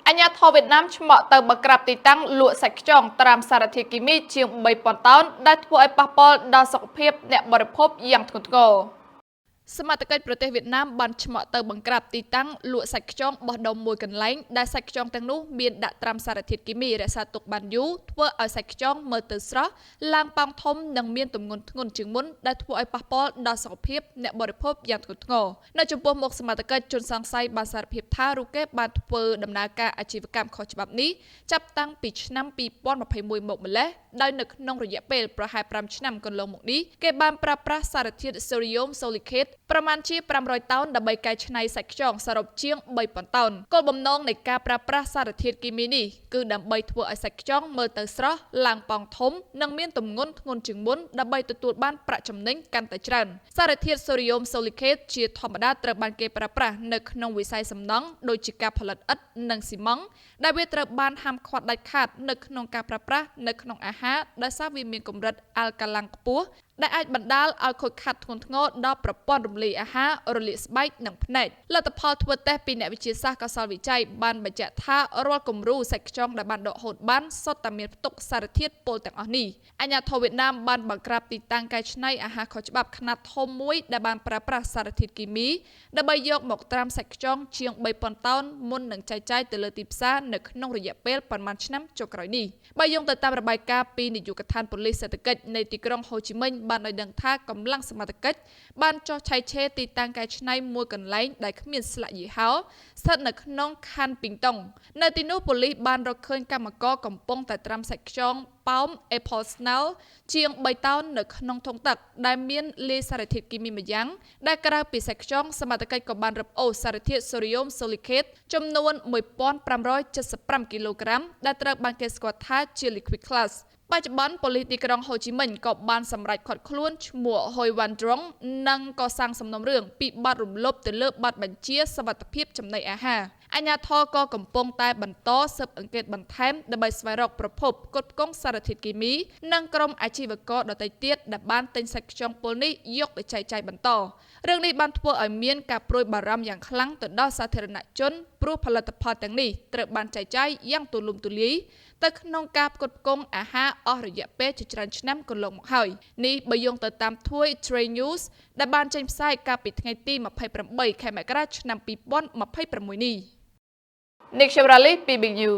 អញ្ញាធិបតេយ្យវៀតណាមឆ្មក់ទៅបង្ក្រាបទីតាំងលក់សាច់ខ្យងត្រាំសារធាតុគីមីជាង 3,000 តោនដែលធ្វើឲ្យប៉ះពាល់ដល់សុខភាពអ្នកបរិភោគយ៉ាងធ្ងន់ធ្ងរ សមត្ថកិច្ចប្រទេសវៀតណាមបានឆ្មក់ទៅបង្ក្រាបទីតាំងលក់សាច់ខ្យងបោះដុំមួយកន្លែងដែលសាច់ខ្យងទាំងនោះមានដាក់ត្រាំសារធាតុគីមីរក្សាទុកបានយូរធ្វើឲ្យសាច់ខ្យងមើលទៅស្រស់ឡើងប៉ោងធំនិងមានទម្ងន់ធ្ងន់ជាងមុនដែលធ្វើឲ្យប៉ះពាល់ដល់សុខភាពអ្នកបរិភោគយ៉ាងធ្ងន់ធ្ងរនៅចំពោះមុខសមត្ថកិច្ចជនសង្ស័យបានសារភាពថារូបគេបានធ្វើដំណើរការអាជីវកម្មខុសច្បាប់នេះចាប់តាំងពីឆ្នាំ 2021 មកម្លេះដោយនៅក្នុងរយៈពេលប្រហែល 5 ឆ្នាំកន្លងមកនេះគេបានប្រើប្រាស់សារធាតុសូដ្យូមសូលីខេតប្រមាណជា 500 តោនដើម្បីកែច្នៃសាច់ខ្យងសរុបជាង 3,000 តោនគោលបំណងនៃការប្រើប្រាស់សារធាតុគីមីនេះគឺដើម្បីធ្វើឲ្យសាច់ខ្យងមើលទៅស្រស់ឡើងប៉ោងធំនិងមានទម្ងន់ធ្ងន់ជាងមុនដើម្បីទទួលបានប្រាក់ចំណេញកាន់តែច្រើនសារធាតុសូដ្យូមសូលីខេតជាធម្មតាត្រូវបានគេប្រើប្រាស់នៅក្នុងវិស័យសំណង់ដូចជាការផលិតឥដ្ឋនិងស៊ីម៉ងត៍ដែលវាត្រូវបានហាមឃាត់ដាច់ខាតនៅក្នុងការប្រើប្រាស់នៅក្នុងអាហារដោយសារវាមានកម្រិតអាល់កាឡាំងខ្ពស់ដែលអាចបណ្ដាលឲ្យខូចខាតធ្ងន់ធ្ងរដល់ប្រព័ន្ធរំលាយអាហាររលាកស្បែកនិងភ្នែកលទ្ធផលធ្វើតេស្តពីអ្នកវិទ្យាសាស្ត្រកោសល្យវិច័យបានបញ្ជាក់ថារាល់គំរូសាច់ខ្យងដែលបានដកហូតបានសុទ្ធតែមានផ្ទុកសារធាតុពុលទាំងអស់នេះអាជ្ញាធរវៀតណាមបានបង្ក្រាបទីតាំងកែច្នៃអាហារខុសច្បាប់ខ្នាតធំមួយដែលបានប្រើប្រាស់សារធាតុគីមីដើម្បីយកមកត្រាំសាច់ខ្យងជាង 3,000 តោនមុននឹងចែកចាយទៅលើទីផ្សារនៅក្នុងរយៈពេលប៉ុន្មានឆ្នាំចុងក្រោយនេះបើយោងទៅតាមរបាយការណ៍ពីនាយកដ្ឋានប៉ូលីសសេដ្ឋកិច្ចនៃទីក្រុងហូជីមិញបានឲ្យដឹងថាកម្លាំងសមត្ថកិច្ចបានចុះឆៃឆេរទីតាំងកែច្នៃមួយកន្លែងដែលគ្មានស្លាកយីហោស្ថិតនៅក្នុងខណ្ឌពីងតុងនៅទីនោះប៉ូលីសបានរកឃើញកម្មករកំពុងតែត្រាំសាច់ខ្យងប៉ោម Apple Snail ជាង 3 តោននៅក្នុងធុងទឹកដែលមានលាយសារធាតុគីមីម្យ៉ាងដែលក្រៅពីសាច់ខ្យងសមត្ថកិច្ចក៏បានរឹបអូសសារធាតុសូដ្យូមសូលីខេតចំនួន 1,575 គីឡូក្រាមដែលត្រូវបានគេស្គាល់ថាជា Liquid Classបច្ចុប្បន្នប៉ូលីសទីក្រុងហូជីមិញក៏បានសម្រេចឃាត់ខ្លួនឈ្មោះ Hoi Van Trong និងក៏សាងសំណុំរឿងពីបទរំលោភទៅលើបទបញ្ជាសុវត្ថិភាពចំណីអាហារអាជ្ញាធរក៏កំពុងតែបន្តស៊ើបអង្កេតបន្ថែមដើម្បីស្វែងរកប្រភពផ្គត់ផ្គង់សារធាតុគីមីនិងក្រុមអាជីវករដទៃទៀតដែលបានទិញសាច់ខ្យងពុលនេះយកទៅចែកចាយបន្តរឿងនេះបានធ្វើឲ្យមានការព្រួយបារម្ភយ៉ាងខ្លាំងទៅដល់សាធារណជនព្រោះផលិតផលទាំងនេះត្រូវបានចែកចាយយ៉ាងទូលំទូលាយទៅក្នុងការផ្គត់ផ្គង់អាហារអស់រយៈពេលជាច្រើនឆ្នាំកន្លងមកហើយនេះបើយោងទៅតាម Thuy Trade News ដែលបានចេញផ្សាយកាលពីថ្ងៃទី 28 ខែមករាឆ្នាំ 2026 នេះ Nick Chevrali ពី Big U